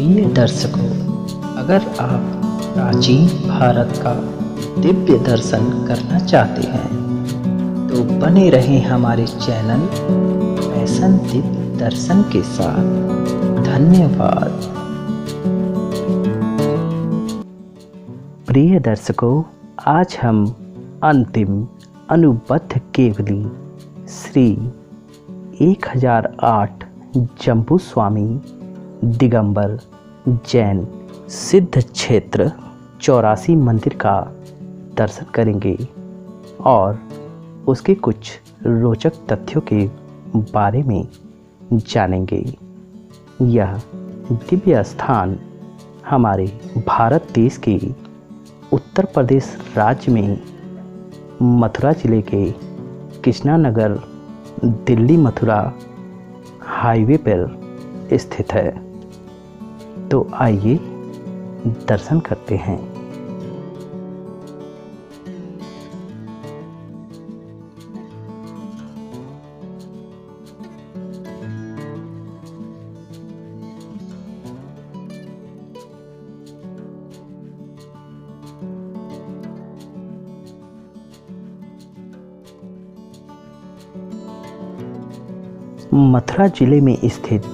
प्रिय दर्शकों, अगर आप प्राचीन भारत का दिव्य दर्शन करना चाहते हैं तो बने रहें हमारे चैनल फैशन दिव्य दर्शन के साथ। धन्यवाद। प्रिय दर्शकों, आज हम अंतिम अनुबद्ध केवली श्री 1008 जम्बू स्वामी दिगंबर जैन सिद्ध क्षेत्र 84 मंदिर का दर्शन करेंगे और उसके कुछ रोचक तथ्यों के बारे में जानेंगे। यह दिव्य स्थान हमारे भारत देश के उत्तर प्रदेश राज्य में मथुरा जिले के कृष्णानगर दिल्ली मथुरा हाईवे पर स्थित है। तो आइए दर्शन करते हैं। मथुरा जिले में स्थित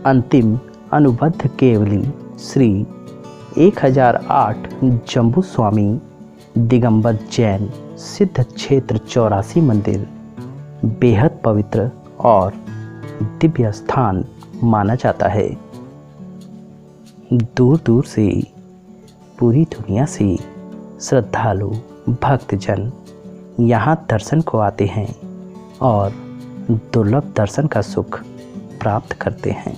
अंतिम अनुबद्ध केवली श्री 1008 जम्बू स्वामी दिगंबर जैन सिद्ध क्षेत्र 84 मंदिर बेहद पवित्र और दिव्य स्थान माना जाता है। दूर दूर से पूरी दुनिया से श्रद्धालु भक्तजन यहाँ दर्शन को आते हैं और दुर्लभ दर्शन का सुख प्राप्त करते हैं।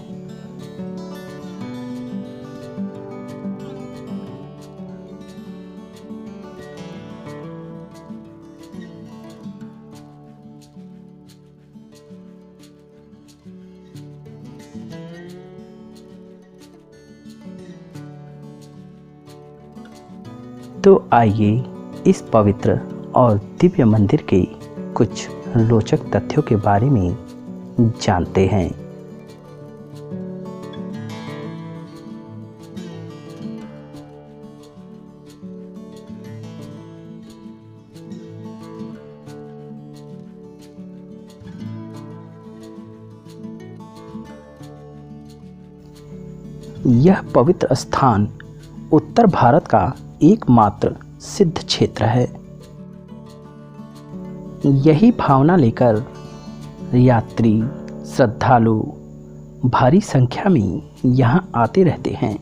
तो आइए इस पवित्र और दिव्य मंदिर के कुछ रोचक तथ्यों के बारे में जानते हैं। यह पवित्र स्थान उत्तर भारत का एकमात्र सिद्ध क्षेत्र है। यही भावना लेकर यात्री श्रद्धालु भारी संख्या में यहाँ आते रहते हैं।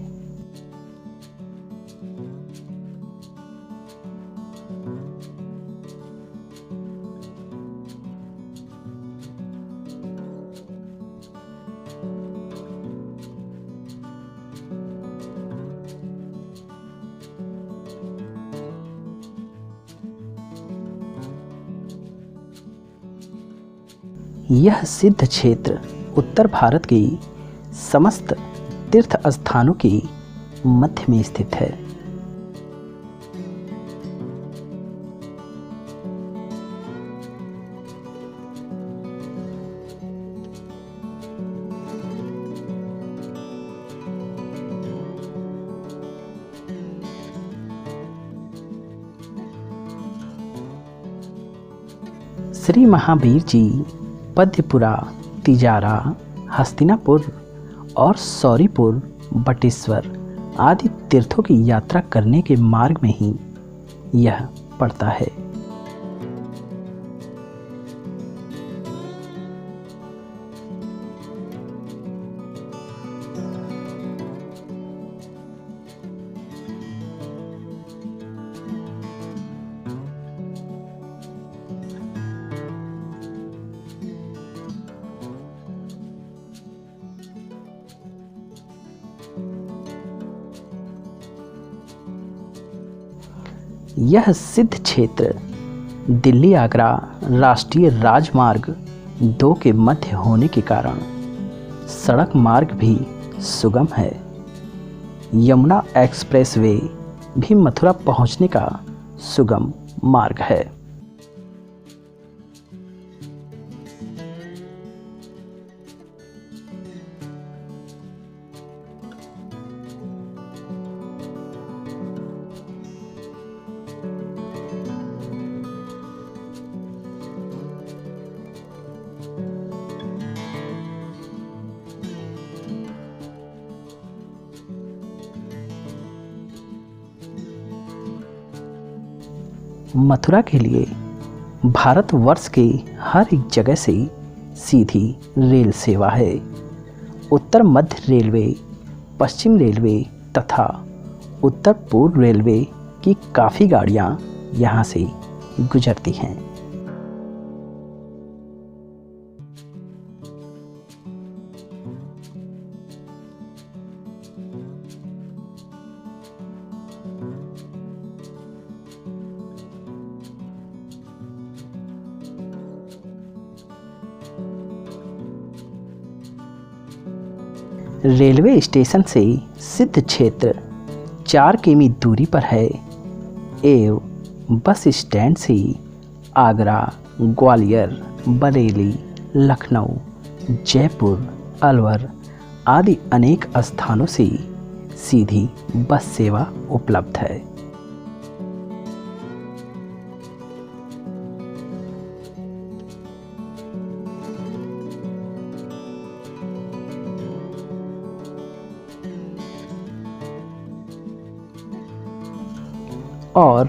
यह सिद्ध क्षेत्र उत्तर भारत के समस्त तीर्थ स्थानों के मध्य में स्थित है। श्री महावीर जी पद्मपुरा, तिजारा, हस्तिनापुर और सौरीपुर, बटेश्वर आदि तीर्थों की यात्रा करने के मार्ग में ही यह पड़ता है। यह सिद्ध क्षेत्र दिल्ली आगरा राष्ट्रीय राजमार्ग 2 के मध्य होने के कारण सड़क मार्ग भी सुगम है। यमुना एक्सप्रेसवे भी मथुरा पहुंचने का सुगम मार्ग है। मथुरा के लिए भारतवर्ष के हर एक जगह से सीधी रेल सेवा है। उत्तर मध्य रेलवे, पश्चिम रेलवे तथा उत्तर पूर्व रेलवे की काफ़ी गाड़ियां यहां से गुजरती हैं। रेलवे स्टेशन से सिद्ध क्षेत्र 4 किमी दूरी पर है एवं बस स्टैंड से आगरा, ग्वालियर, बरेली, लखनऊ, जयपुर, अलवर आदि अनेक स्थानों से सीधी बस सेवा उपलब्ध है। और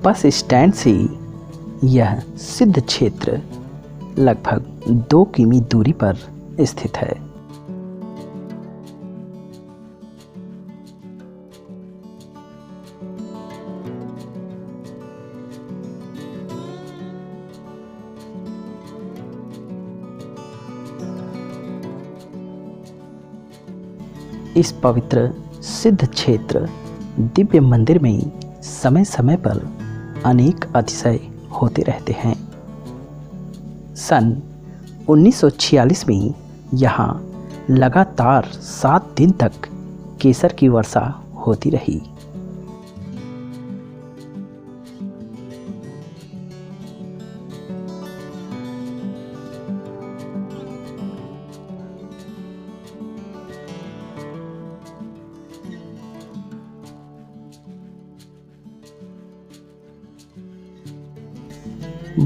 बस स्टैंड से यह सिद्ध क्षेत्र लगभग 2 किमी दूरी पर स्थित है। इस पवित्र सिद्ध क्षेत्र दिव्य मंदिर में समय समय पर अनेक अतिशय होते रहते हैं। सन 1946 में यहाँ लगातार 7 दिन तक केसर की वर्षा होती रही।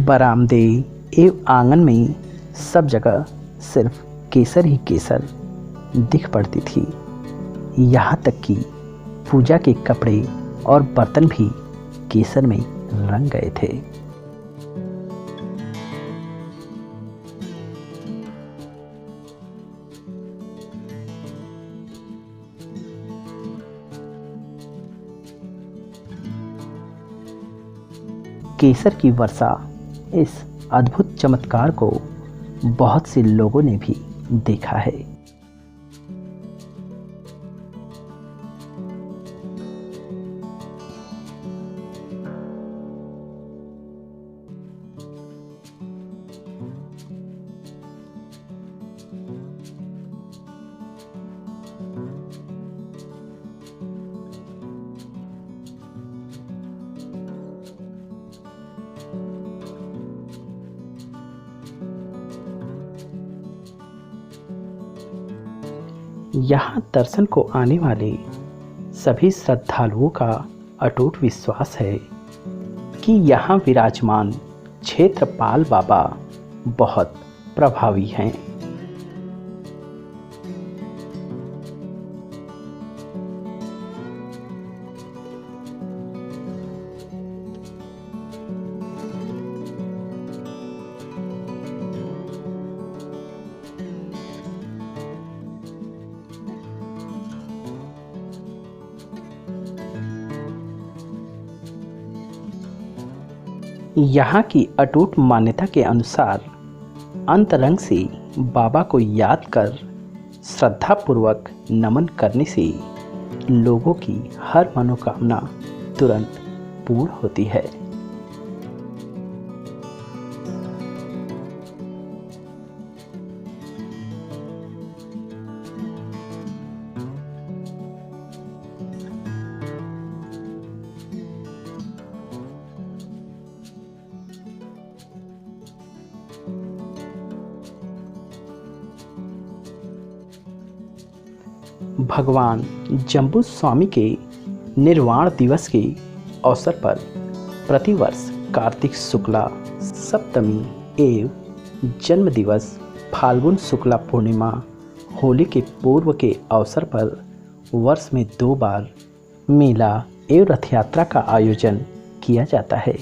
बरामदे एवं आंगन में सब जगह सिर्फ केसर ही केसर दिख पड़ती थी। यहाँ तक कि पूजा के कपड़े और बर्तन भी केसर में रंग गए थे। केसर की वर्षा इस अद्भुत चमत्कार को बहुत से लोगों ने भी देखा है। यहाँ दर्शन को आने वाले सभी श्रद्धालुओं का अटूट विश्वास है कि यहाँ विराजमान क्षेत्रपाल बाबा बहुत प्रभावी हैं। यहाँ की अटूट मान्यता के अनुसार अंतरंग से बाबा को याद कर श्रद्धापूर्वक नमन करने से लोगों की हर मनोकामना तुरंत पूर्ण होती है। भगवान जम्बू स्वामी के निर्वाण दिवस के अवसर पर प्रतिवर्ष कार्तिक शुक्ला सप्तमी एवं जन्म दिवस फाल्गुन शुक्ला पूर्णिमा होली के पूर्व के अवसर पर वर्ष में 2 बार मेला एवं रथ यात्रा का आयोजन किया जाता है।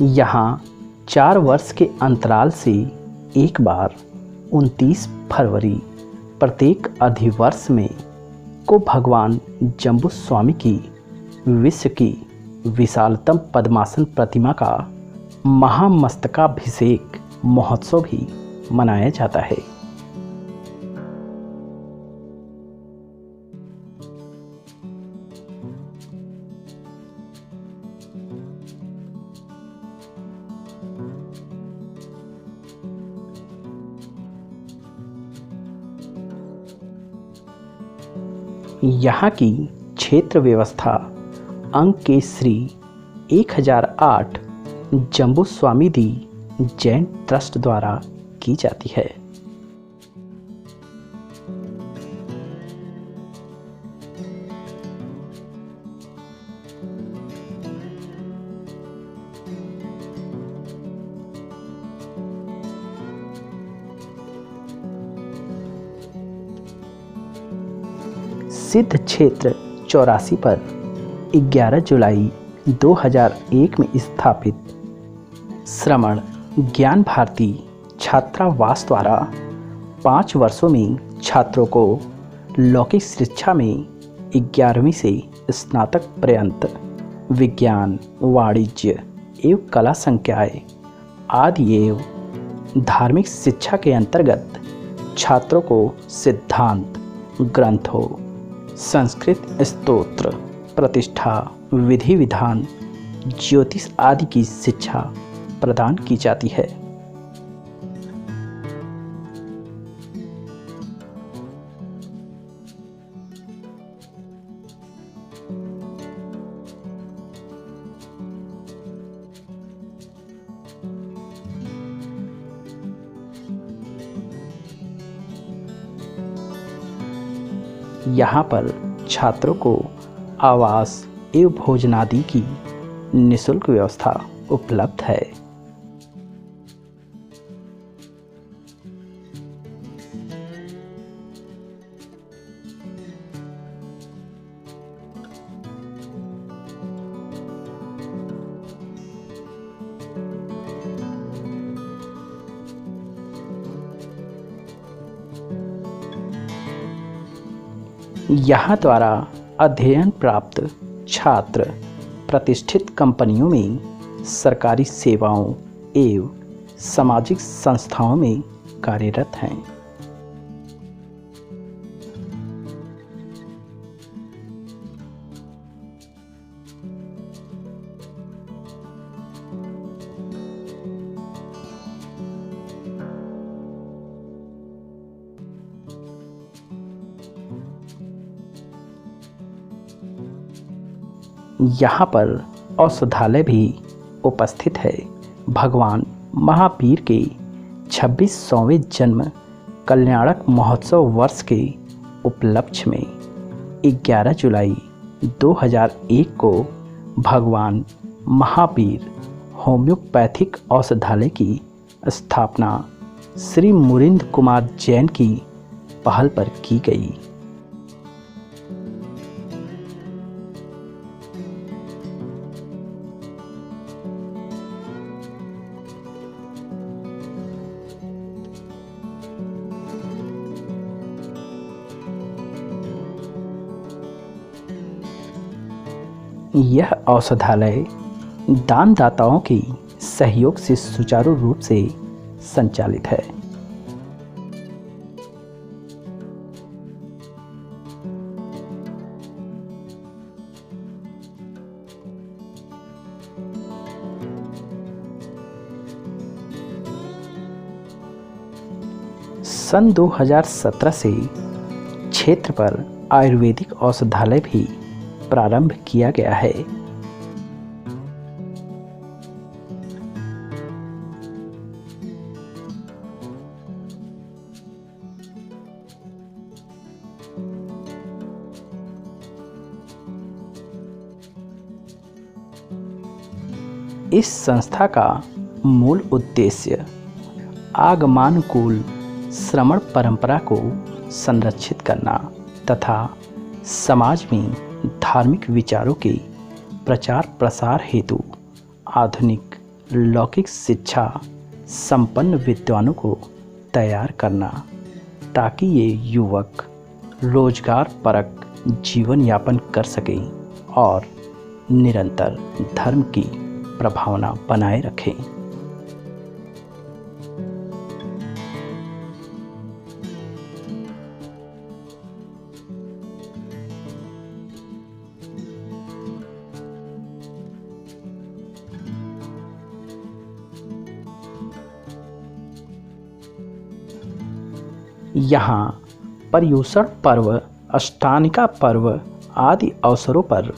यहाँ 4 वर्ष के अंतराल से एक बार 29 फरवरी प्रत्येक अधिवर्ष में को भगवान जम्बू स्वामी की विश्व की विशालतम पद्मासन प्रतिमा का महामस्तकाभिषेक महोत्सव भी मनाया जाता है। यहाँ की क्षेत्र व्यवस्था अंक के श्री 1008 जम्बू स्वामी दी जैन ट्रस्ट द्वारा की जाती है। सिद्ध क्षेत्र 84 पर 11 जुलाई 2001 में स्थापित श्रमण ज्ञान भारती छात्रावास द्वारा 5 वर्षों में छात्रों को लौकिक शिक्षा में 11वीं से स्नातक पर्यंत विज्ञान, वाणिज्य एवं कला संकाय आदि एवं धार्मिक शिक्षा के अंतर्गत छात्रों को सिद्धांत ग्रंथों, संस्कृत स्तोत्र, प्रतिष्ठा, विधि विधान, ज्योतिष आदि की शिक्षा प्रदान की जाती है। यहाँ पर छात्रों को आवास एवं भोजनादि की निःशुल्क व्यवस्था उपलब्ध है। यहाँ द्वारा अध्ययन प्राप्त छात्र प्रतिष्ठित कंपनियों में, सरकारी सेवाओं एवं सामाजिक संस्थाओं में कार्यरत हैं। यहाँ पर औषधालय भी उपस्थित है। भगवान महावीर के 26वें जन्म कल्याणक महोत्सव वर्ष के उपलक्ष्य में 11 जुलाई 2001 को भगवान महावीर होम्योपैथिक औषधालय की स्थापना श्री मुरिंद कुमार जैन की पहल पर की गई। यह औषधालय दानदाताओं के सहयोग से सुचारू रूप से संचालित है। सन 2017 से क्षेत्र पर आयुर्वेदिक औषधालय भी प्रारंभ किया गया है। इस संस्था का मूल उद्देश्य आगमानुकूल श्रमण परंपरा को संरक्षित करना तथा समाज में धार्मिक विचारों के प्रचार प्रसार हेतु आधुनिक लौकिक शिक्षा संपन्न विद्वानों को तैयार करना, ताकि ये युवक रोजगार परक जीवन यापन कर सकें और निरंतर धर्म की प्रभावना बनाए रखें। यहाँ पर्युषण पर्व, अष्टानिका पर्व आदि अवसरों पर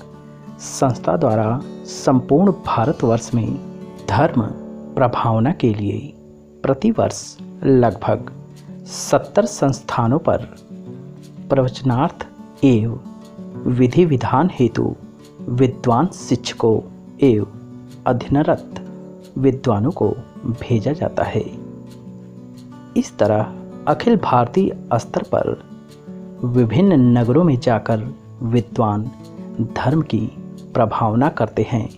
संस्था द्वारा संपूर्ण भारतवर्ष में धर्म प्रभावना के लिए प्रतिवर्ष लगभग 70 संस्थानों पर प्रवचनार्थ एवं विधि विधान हेतु विद्वान शिक्षकों एवं अध्ययनरत विद्वानों को भेजा जाता है। इस तरह अखिल भारतीय स्तर पर विभिन्न नगरों में जाकर विद्वान धर्म की प्रभावना करते हैं।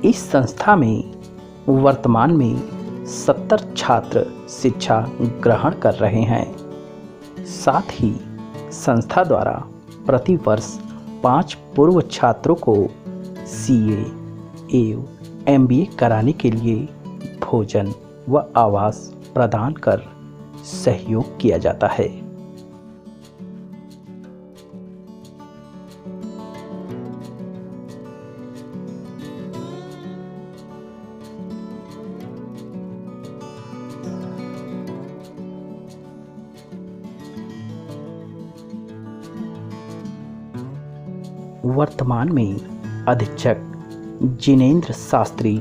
इस संस्था में वर्तमान में 70 छात्र शिक्षा ग्रहण कर रहे हैं। साथ ही संस्था द्वारा प्रतिवर्ष 5 पूर्व छात्रों को CA एवं MBA कराने के लिए भोजन व आवास प्रदान कर सहयोग किया जाता है। वर्तमान में अधीक्षक जिनेंद्र शास्त्री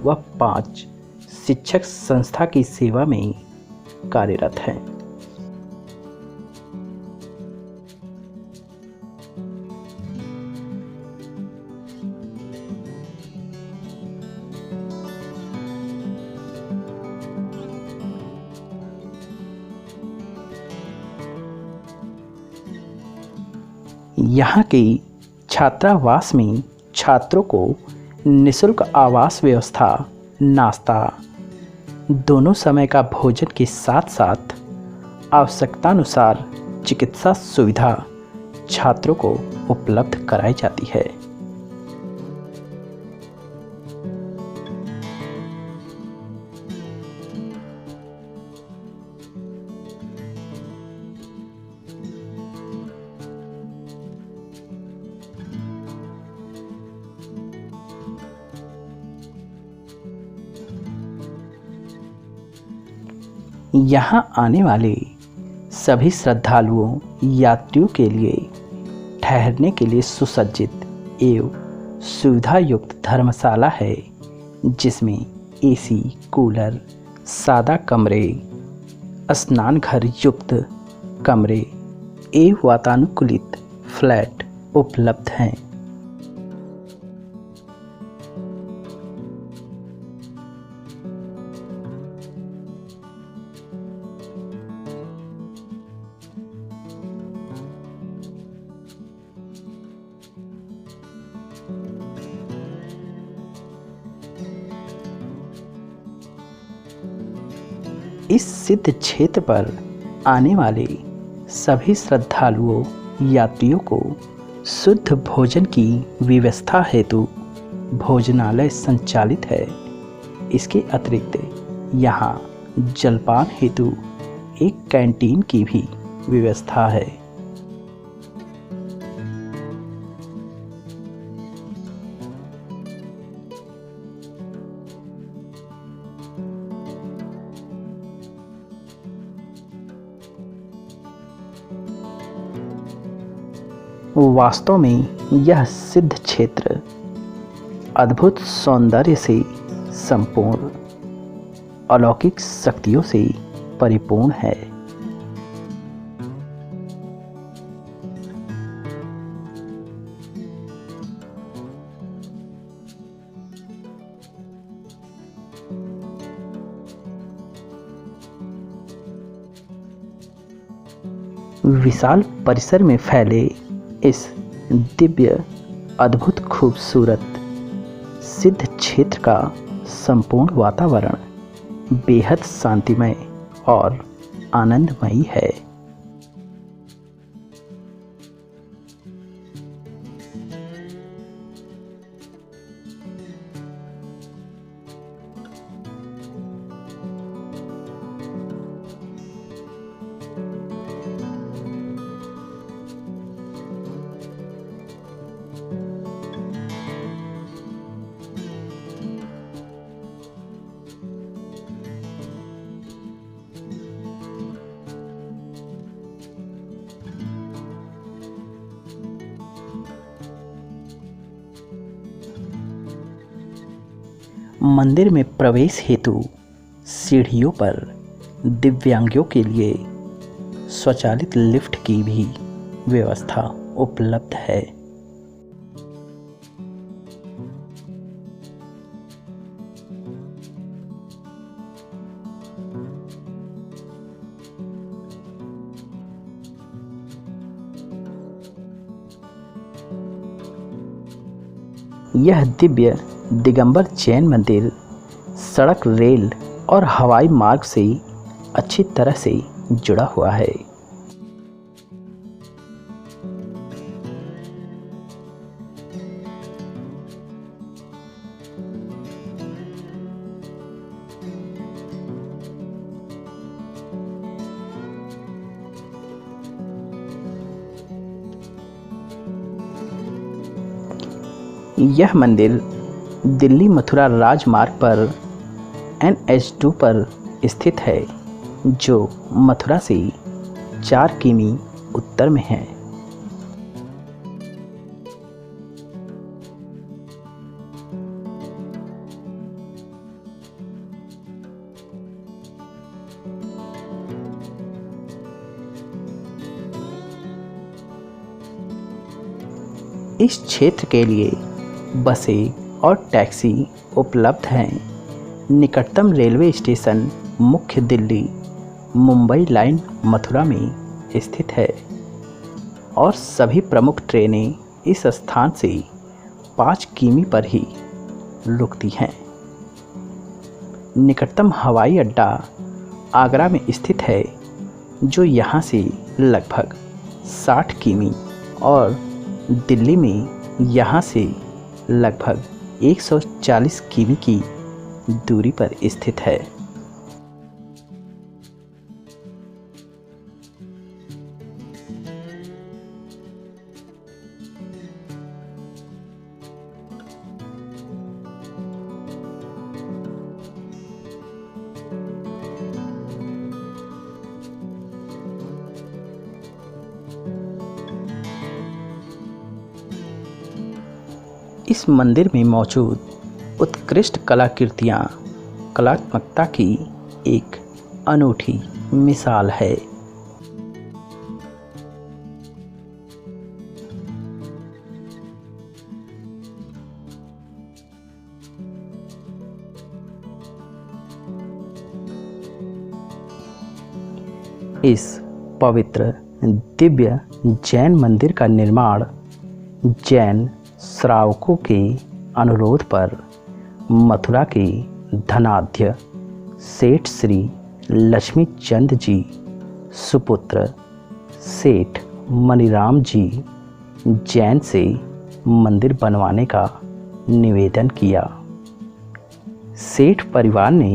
व 5 शिक्षक संस्था की सेवा में कार्यरत हैं। यहाँ की छात्रावास में छात्रों को निःशुल्क आवास व्यवस्था, नाश्ता, दोनों समय का भोजन के साथ साथ आवश्यकतानुसार चिकित्सा सुविधा छात्रों को उपलब्ध कराई जाती है। यहाँ आने वाले सभी श्रद्धालुओं यात्रियों के लिए ठहरने के लिए सुसज्जित एवं सुविधा युक्त धर्मशाला है, जिसमें AC, कूलर, सादा कमरे, स्नान घर युक्त कमरे एवं वातानुकूलित फ्लैट उपलब्ध हैं। इस सिद्ध क्षेत्र पर आने वाले सभी श्रद्धालुओं यात्रियों को शुद्ध भोजन की व्यवस्था हेतु भोजनालय संचालित है। इसके अतिरिक्त यहाँ जलपान हेतु एक कैंटीन की भी व्यवस्था है। वास्तव में यह सिद्ध क्षेत्र अद्भुत सौंदर्य से संपूर्ण, अलौकिक शक्तियों से परिपूर्ण है। विशाल परिसर में फैले इस दिव्य, अद्भुत, खूबसूरत सिद्ध क्षेत्र का संपूर्ण वातावरण बेहद शांतिमय और आनंदमयी है। मंदिर में प्रवेश हेतु सीढ़ियों पर दिव्यांगों के लिए स्वचालित लिफ्ट की भी व्यवस्था उपलब्ध है। यह दिव्य दिगंबर जैन मंदिर सड़क, रेल और हवाई मार्ग से अच्छी तरह से जुड़ा हुआ है। यह मंदिर दिल्ली मथुरा राजमार्ग पर NH2 पर स्थित है, जो मथुरा से 4 किमी उत्तर में है। इस क्षेत्र के लिए बसें और टैक्सी उपलब्ध हैं। निकटतम रेलवे स्टेशन मुख्य दिल्ली मुंबई लाइन मथुरा में स्थित है और सभी प्रमुख ट्रेनें इस स्थान से 5 किमी पर ही रुकती हैं। निकटतम हवाई अड्डा आगरा में स्थित है, जो यहाँ से लगभग 60 किमी और दिल्ली में यहाँ से लगभग 140 किमी की दूरी पर स्थित है। इस मंदिर में मौजूद उत्कृष्ट कलाकृतियाँ कलात्मकता की एक अनूठी मिसाल है। इस पवित्र दिव्य जैन मंदिर का निर्माण जैन श्रावकों के अनुरोध पर मथुरा के धनाढ्य सेठ श्री लक्ष्मी चंद जी सुपुत्र सेठ मनीराम जी जैन से मंदिर बनवाने का निवेदन किया। सेठ परिवार ने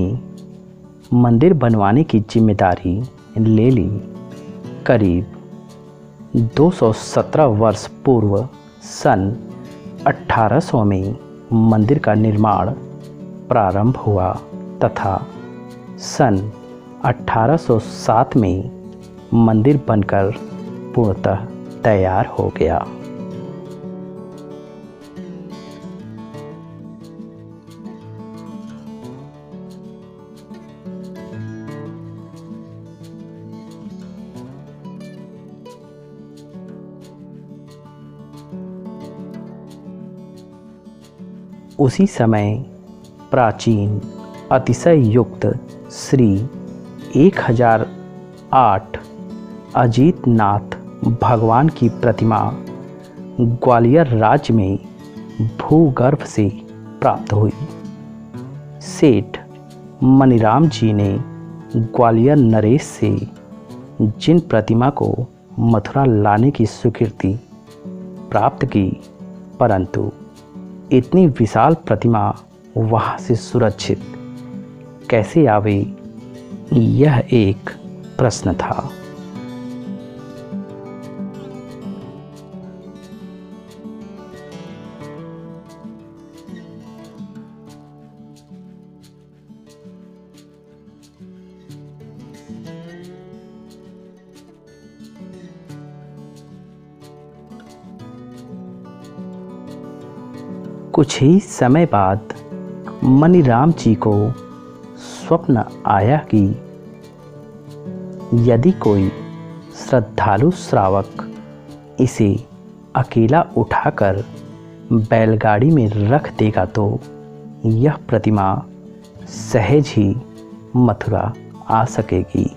मंदिर बनवाने की जिम्मेदारी ले ली। करीब 217 वर्ष पूर्व सन 1800 में मंदिर का निर्माण प्रारंभ हुआ तथा सन 1807 में मंदिर बनकर पूर्णतः तैयार हो गया। उसी समय प्राचीन अतिशय युक्त श्री 1008 अजीतनाथ भगवान की प्रतिमा ग्वालियर राज्य में भूगर्भ से प्राप्त हुई। सेठ मनीराम जी ने ग्वालियर नरेश से जिन प्रतिमा को मथुरा लाने की स्वीकृति प्राप्त की, परंतु इतनी विशाल प्रतिमा वहाँ से सुरक्षित कैसे आवे, यह एक प्रश्न था। कुछ ही समय बाद मनीराम जी को स्वप्न आया कि यदि कोई श्रद्धालु श्रावक इसे अकेला उठाकर बैलगाड़ी में रख देगा तो यह प्रतिमा सहज ही मथुरा आ सकेगी।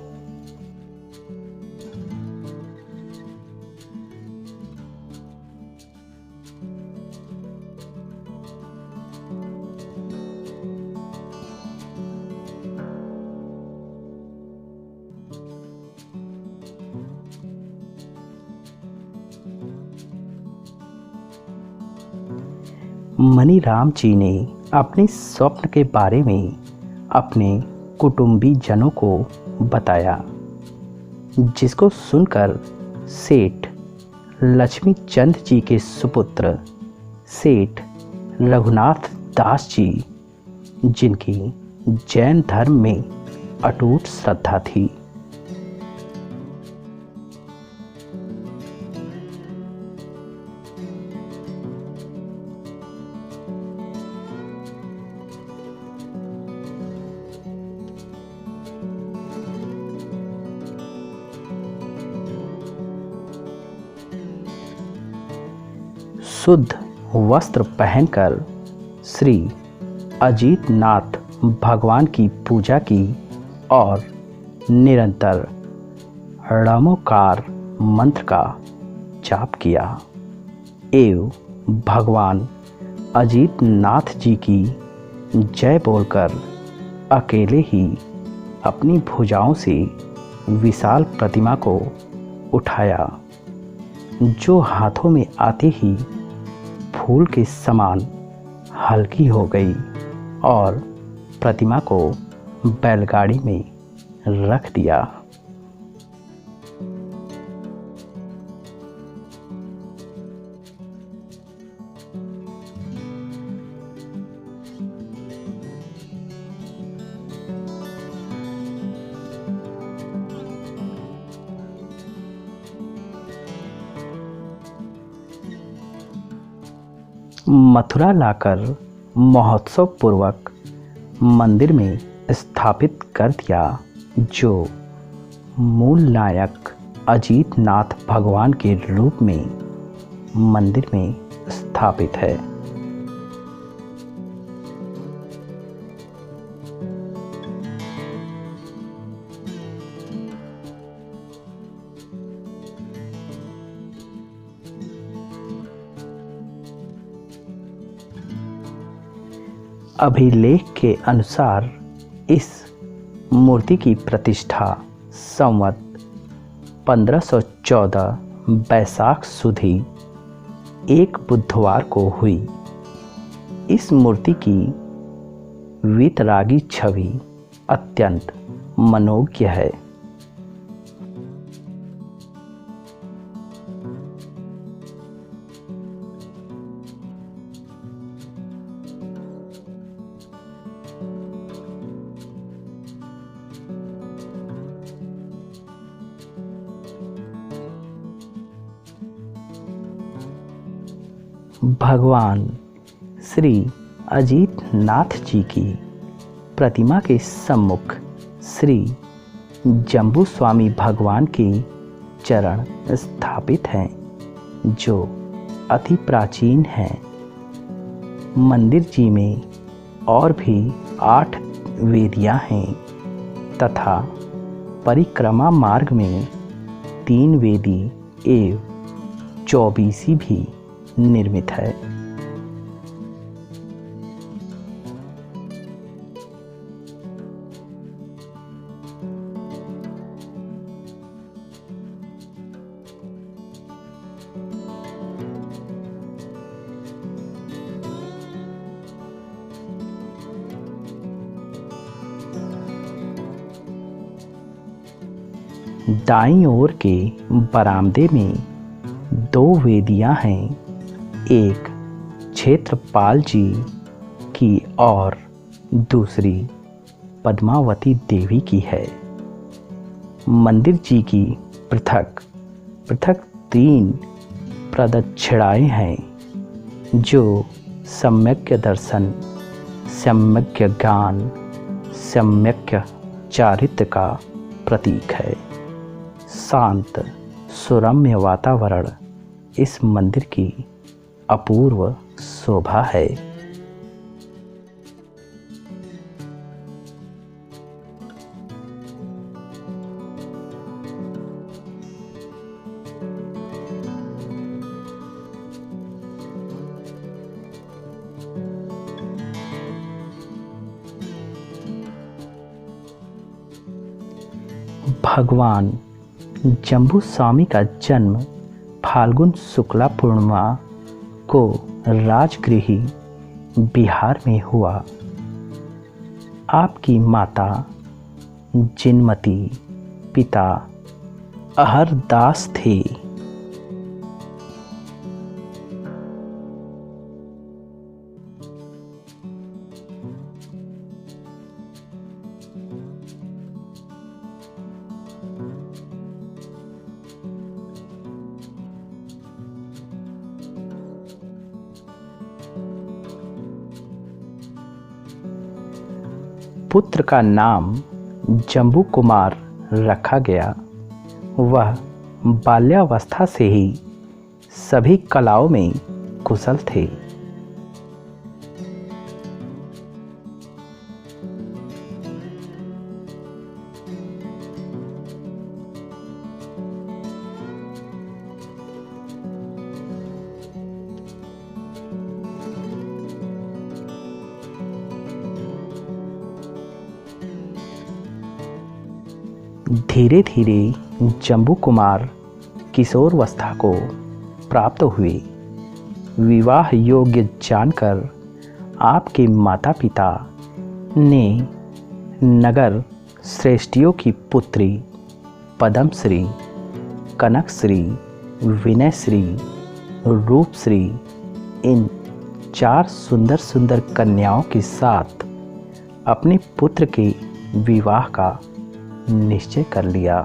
मनीराम जी ने अपने स्वप्न के बारे में अपने कुटुंबी जनों को बताया, जिसको सुनकर सेठ लक्ष्मी चंद जी के सुपुत्र सेठ रघुनाथ दास जी, जिनकी जैन धर्म में अटूट श्रद्धा थी, शुद्ध वस्त्र पहनकर श्री अजीतनाथ भगवान की पूजा की और निरंतर णमोकार मंत्र का जाप किया एवं भगवान अजीतनाथ जी की जय बोलकर अकेले ही अपनी भुजाओं से विशाल प्रतिमा को उठाया, जो हाथों में आते ही फूल के समान हल्की हो गई और प्रतिमा को बैलगाड़ी में रख दिया। मथुरा लाकर महोत्सव पूर्वक मंदिर में स्थापित कर दिया, जो मूल नायक अजीतनाथ भगवान के रूप में मंदिर में स्थापित है। अभिलेख के अनुसार इस मूर्ति की प्रतिष्ठा संवत 1514 बैसाख सुदी एक बुधवार को हुई। इस मूर्ति की वीतरागी छवि अत्यंत मनोज्ञ है। भगवान श्री अजीतनाथ जी की प्रतिमा के सम्मुख श्री जम्बू स्वामी भगवान के चरण स्थापित हैं, जो अति प्राचीन हैं। मंदिर जी में और भी 8 वेदियां हैं तथा परिक्रमा मार्ग में 3 वेदी एवं 24 भी निर्मित है। दाईं ओर के बरामदे में 2 वेदियां हैं, एक क्षेत्रपाल जी की और दूसरी पद्मावती देवी की है। मंदिर जी की पृथक पृथक 3 प्रदक्षिणाएं हैं जो सम्यक दर्शन, सम्यक ज्ञान, सम्यक चारित्र का प्रतीक है। शांत सुरम्य वातावरण इस मंदिर की अपूर्व शोभा है। भगवान जम्बू स्वामी का जन्म फाल्गुन शुक्ला पूर्णिमा को राजगृह बिहार में हुआ। आपकी माता जिनमती, पिता अहरदास थे। पुत्र का नाम जम्बू कुमार रखा गया। वह बाल्यावस्था से ही सभी कलाओं में कुशल थे। धीरे धीरे जम्बू कुमार किशोरावस्था को प्राप्त हुए। विवाह योग्य जानकर आपके माता पिता ने नगर श्रेष्ठियों की पुत्री पद्मश्री, कनकश्री, विनयश्री, रूपश्री इन 4 सुंदर सुंदर कन्याओं के साथ अपने पुत्र के विवाह का निश्चय कर लिया।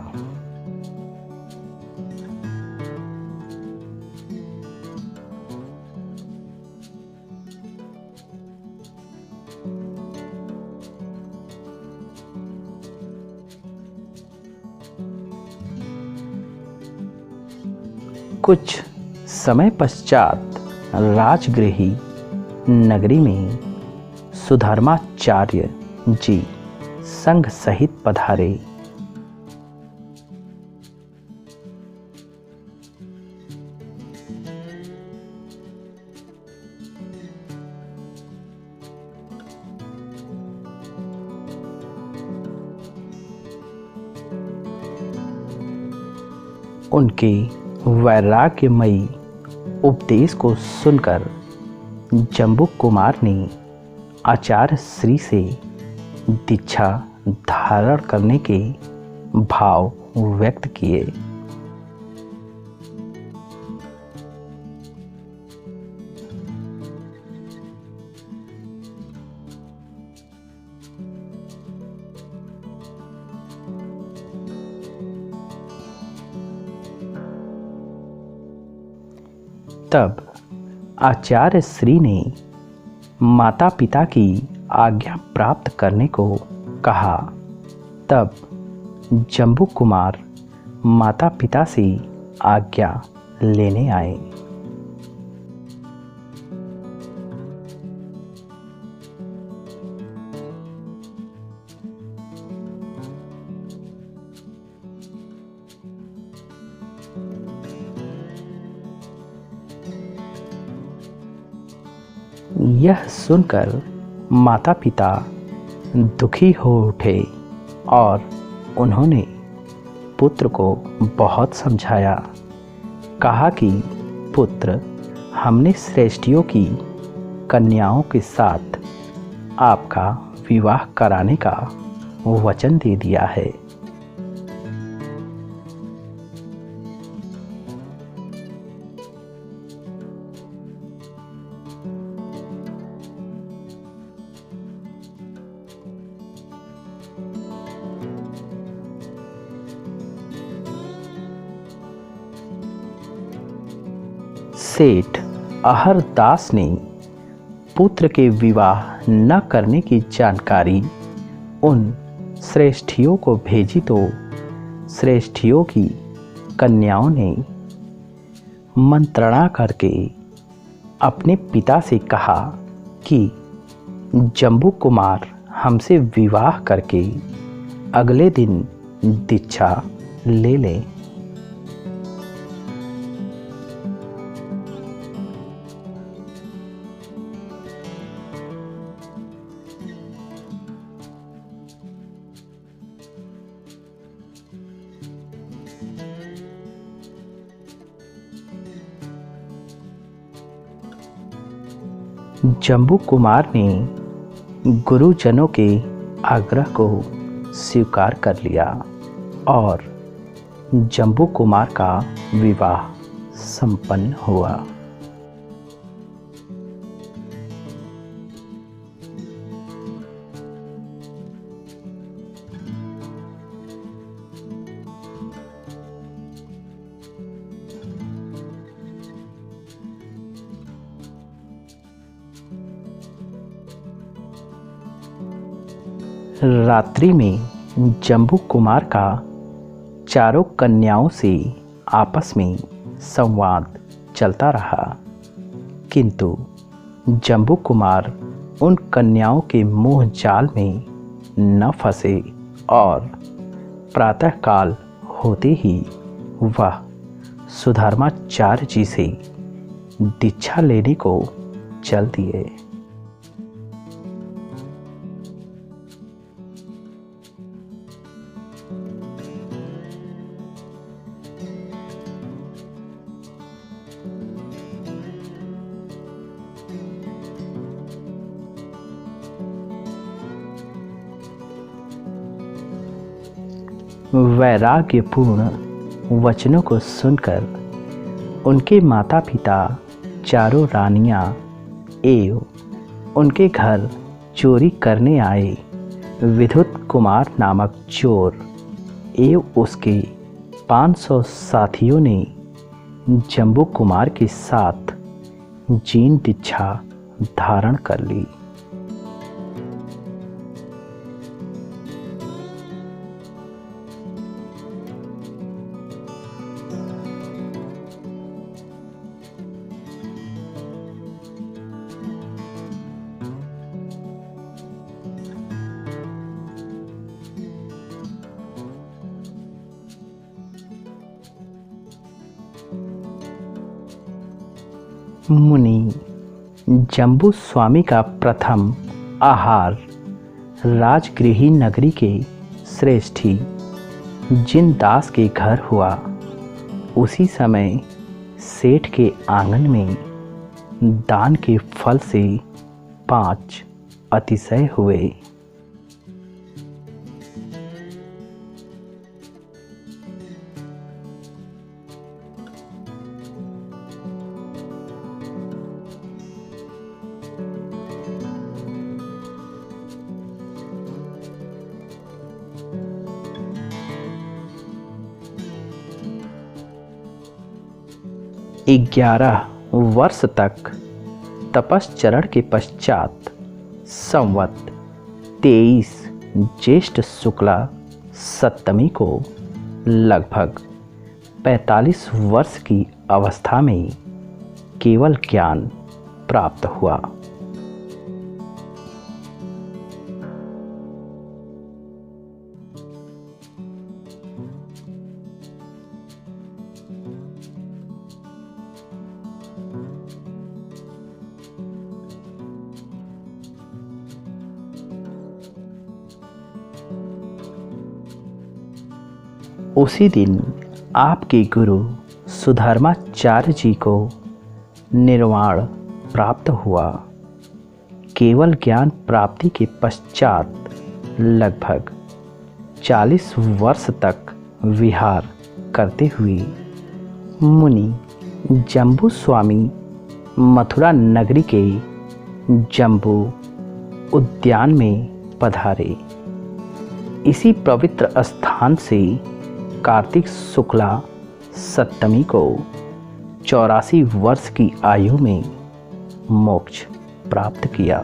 कुछ समय पश्चात राजगृह नगरी में सुधर्माचार्य जी संघ सहित पधारे। उनके वैराग्यमयी उपदेश को सुनकर जम्बू कुमार ने आचार्य श्री से दीक्षा धारण करने के भाव व्यक्त किए। तब आचार्य श्री ने माता पिता की आज्ञा प्राप्त करने को कहा। तब जम्बू कुमार माता पिता से आज्ञा लेने आए। यह सुनकर माता पिता दुखी हो उठे और उन्होंने पुत्र को बहुत समझाया। कहा कि पुत्र, हमने श्रेष्ठियों की कन्याओं के साथ आपका विवाह कराने का वचन दे दिया है। सेठ अहरदास ने पुत्र के विवाह न करने की जानकारी उन श्रेष्ठियों को भेजी तो श्रेष्ठियों की कन्याओं ने मंत्रणा करके अपने पिता से कहा कि जम्बू कुमार हमसे विवाह करके अगले दिन दीक्षा ले लें। जम्बू कुमार ने गुरुजनों के आग्रह को स्वीकार कर लिया और जम्बू कुमार का विवाह संपन्न हुआ। रात्रि में जम्बू कुमार का चारों कन्याओं से आपस में संवाद चलता रहा, किंतु जम्बू कुमार उन कन्याओं के मोह जाल में न फंसे और प्रातःकाल होते ही वह सुधर्माचार्य जी से दीक्षा लेने को चल दिए। वैराग्यपूर्ण वचनों को सुनकर उनके माता पिता चारों रानियां एवं उनके घर चोरी करने आए विद्युत कुमार नामक चोर एवं उसके 500 साथियों ने जम्बू कुमार के साथ जीन दीक्षा धारण कर ली। मुनि जम्बू स्वामी का प्रथम आहार राजगृही नगरी के श्रेष्ठी जिन दास के घर हुआ। उसी समय सेठ के आंगन में दान के फल से 5 अतिशय हुए। ग्यारह वर्ष तक तपश्चरण के पश्चात संवत 23 ज्येष्ठ शुक्ला सप्तमी को लगभग 45 वर्ष की अवस्था में केवल ज्ञान प्राप्त हुआ। उसी दिन आपके गुरु सुधर्माचार्य जी को निर्वाण प्राप्त हुआ। केवल ज्ञान प्राप्ति के पश्चात लगभग 40 वर्ष तक विहार करते हुए मुनि जम्बू स्वामी मथुरा नगरी के जम्बू उद्यान में पधारे। इसी पवित्र स्थान से कार्तिक शुक्ला सप्तमी को 84 वर्ष की आयु में मोक्ष प्राप्त किया।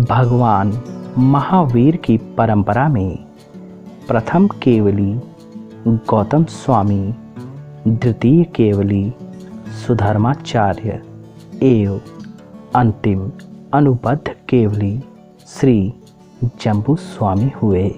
भगवान महावीर की परंपरा में प्रथम केवली गौतम स्वामी, द्वितीय केवली सुधर्माचार्य एवं अंतिम अनुबद्ध केवली श्री जम्बू स्वामी हुए।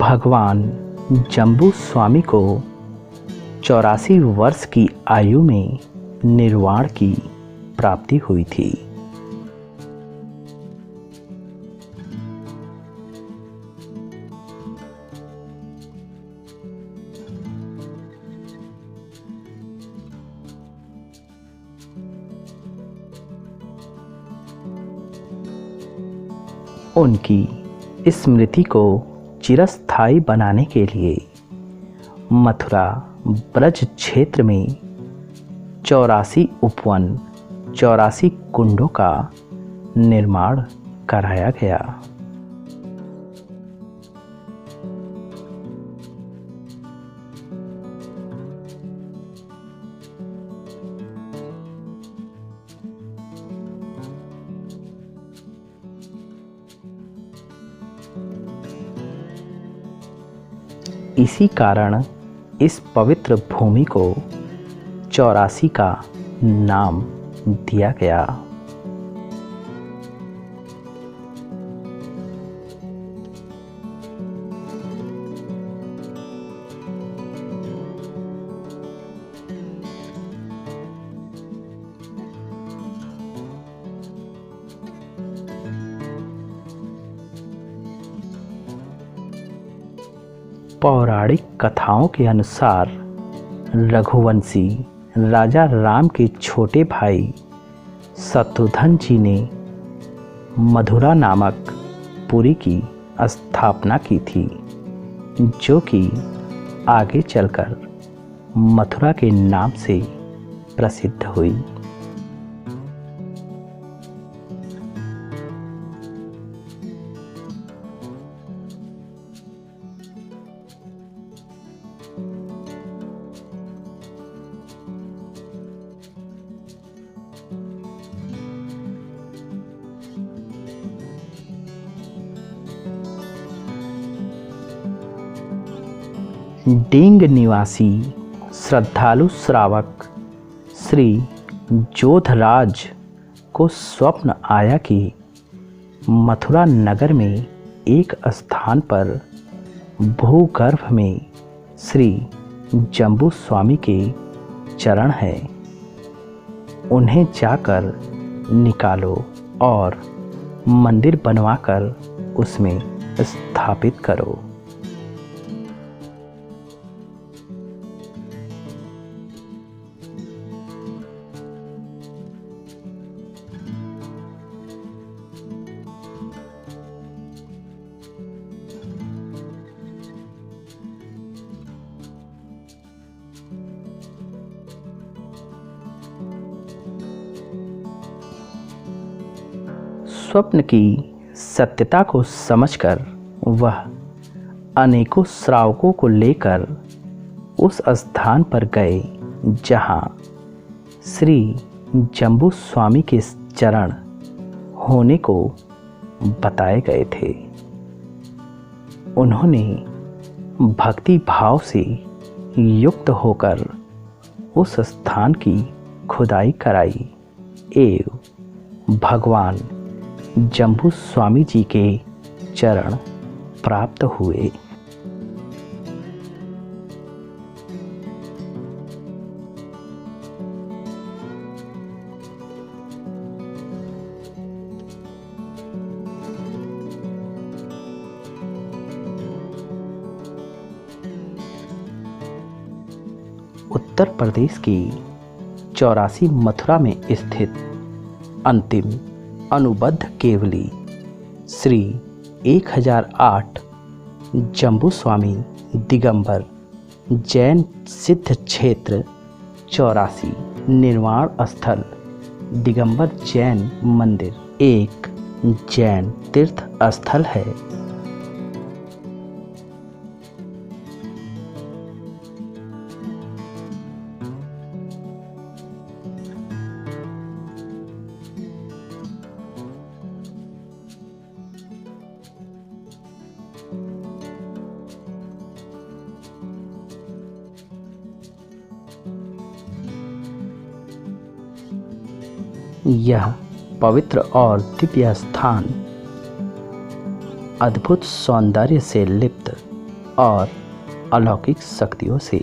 भगवान जम्बू स्वामी को 84 वर्ष की आयु में निर्वाण की प्राप्ति हुई थी। उनकी स्मृति को चिरस्थायी बनाने के लिए मथुरा ब्रज क्षेत्र में 84 उपवन, 84 कुंडों का निर्माण कराया गया। इसी कारण इस पवित्र भूमि को 84 का नाम दिया गया। पौराणिक कथाओं के अनुसार रघुवंशी राजा राम के छोटे भाई शत्रुघ्न जी ने मथुरा नामक पुरी की स्थापना की थी, जो कि आगे चलकर मथुरा के नाम से प्रसिद्ध हुई। डींग निवासी श्रद्धालु श्रावक श्री जोधराज को स्वप्न आया कि मथुरा नगर में एक स्थान पर भूगर्भ में श्री जम्बू स्वामी के चरण हैं, उन्हें जाकर निकालो और मंदिर बनवाकर उसमें स्थापित करो। स्वप्न की सत्यता को समझकर वह अनेकों श्रावकों को लेकर उस स्थान पर गए जहां श्री जम्बू स्वामी के चरण होने को बताए गए थे। उन्होंने भक्ति भाव से युक्त होकर उस स्थान की खुदाई कराई एवं भगवान जम्बू स्वामी जी के चरण प्राप्त हुए। उत्तर प्रदेश की 84 मथुरा में स्थित अंतिम अनुबद्ध केवली श्री 1008 जम्बू स्वामी दिगंबर जैन सिद्ध क्षेत्र 84 निर्वाण स्थल दिगंबर जैन मंदिर एक जैन तीर्थ स्थल है। यह पवित्र और दिव्य स्थान अद्भुत सौंदर्य से लिप्त और अलौकिक शक्तियों से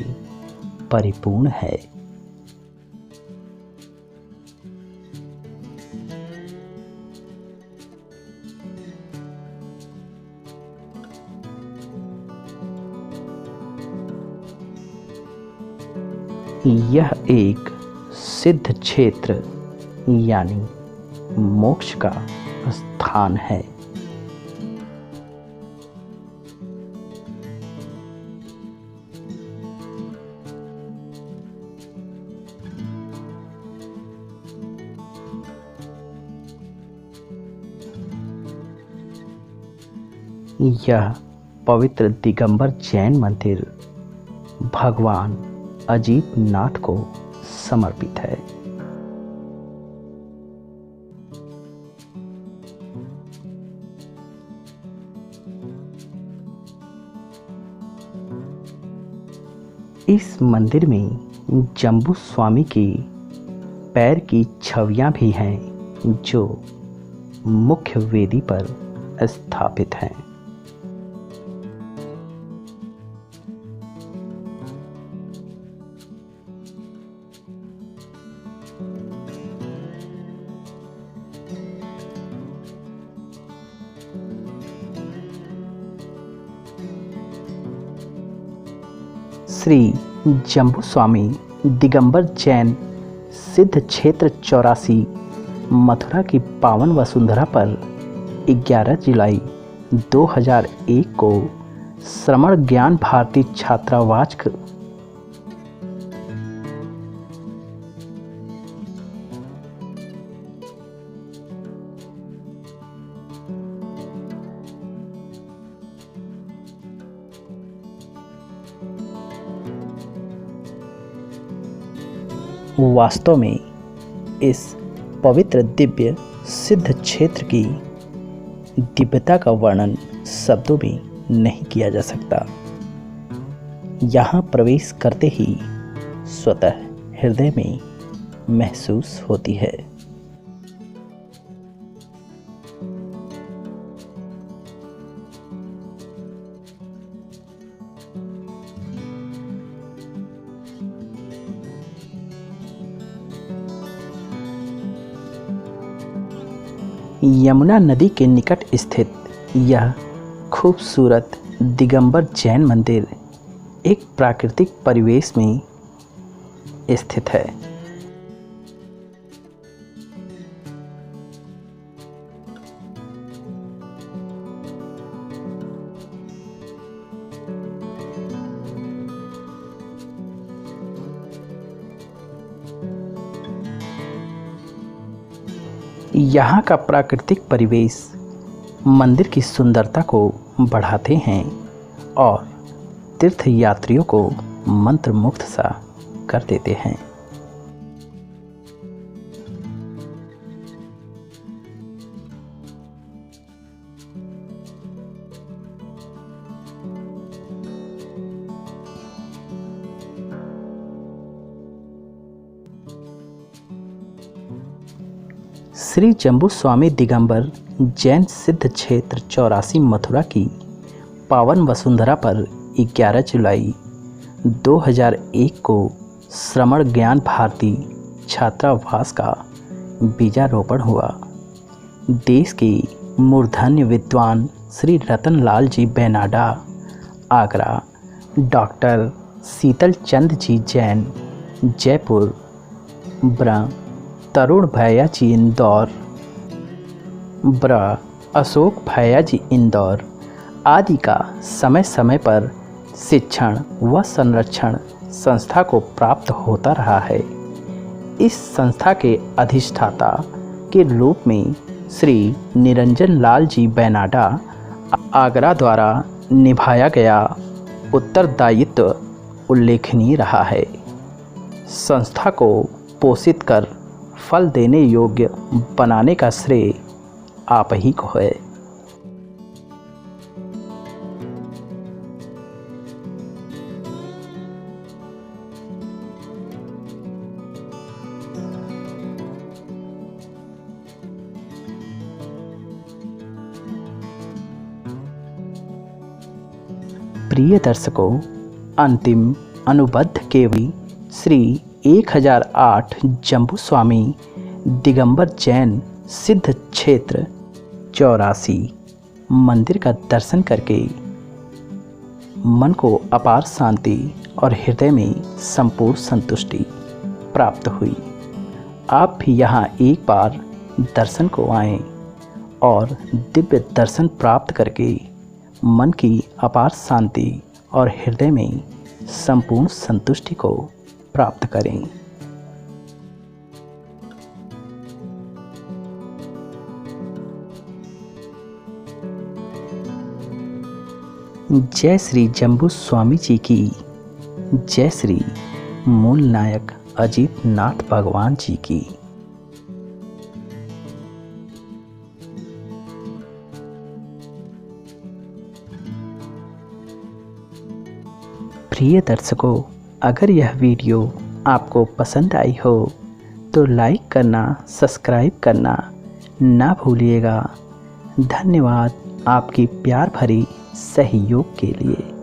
परिपूर्ण है। यह एक सिद्ध क्षेत्र यानी मोक्ष का स्थान है। यह पवित्र दिगंबर जैन मंदिर भगवान अजीत नाथ को समर्पित है। इस मंदिर में जम्बू स्वामी की पैर की छवियां भी हैं जो मुख्य वेदी पर स्थापित हैं। श्री जम्बू स्वामी दिगंबर जैन सिद्ध क्षेत्र 84 मथुरा की पावन वसुंधरा पर 11 जुलाई 2001 को श्रमण ज्ञान भारती छात्रावास वास्तव में इस पवित्र दिव्य सिद्ध क्षेत्र की दिव्यता का वर्णन शब्दों में नहीं किया जा सकता। यहाँ प्रवेश करते ही स्वतः हृदय में महसूस होती है। यमुना नदी के निकट स्थित यह खूबसूरत दिगंबर जैन मंदिर एक प्राकृतिक परिवेश में स्थित है। यहाँ का प्राकृतिक परिवेश मंदिर की सुंदरता को बढ़ाते हैं और तीर्थ यात्रियों को मंत्रमुग्ध सा कर देते हैं। श्री जम्बू स्वामी दिगंबर जैन सिद्ध क्षेत्र 84 मथुरा की पावन वसुंधरा पर 11 जुलाई 2001 को श्रमण ज्ञान भारती छात्रावास का बीजारोपण हुआ। देश के मूर्धन्य विद्वान श्री रतन लाल जी बेनाडा आगरा, डॉक्टर शीतल चंद जी जैन जयपुर, तरुण भैया जी इंदौर, अशोक भैया जी इंदौर आदि का समय समय पर शिक्षण व संरक्षण संस्था को प्राप्त होता रहा है। इस संस्था के अधिष्ठाता के रूप में श्री निरंजन लाल जी बेनाडा आगरा द्वारा निभाया गया उत्तरदायित्व उल्लेखनीय रहा है। संस्था को पोषित कर फल देने योग्य बनाने का श्रेय आप ही को है। प्रिय दर्शकों, अंतिम अनुबद्ध केवी श्री 1008 जम्बू स्वामी दिगंबर जैन सिद्ध क्षेत्र 84 मंदिर का दर्शन करके मन को अपार शांति और हृदय में संपूर्ण संतुष्टि प्राप्त हुई। आप भी यहाँ एक बार दर्शन को आएं और दिव्य दर्शन प्राप्त करके मन की अपार शांति और हृदय में संपूर्ण संतुष्टि को प्राप्त करें। जय श्री जम्बू स्वामी जी की, जय श्री मूल नायक अजीत नाथ भगवान जी की। प्रिय दर्शकों, अगर यह वीडियो आपको पसंद आई हो तो लाइक करना, सब्सक्राइब करना ना भूलिएगा। धन्यवाद आपकी प्यार भरी सहयोग के लिए।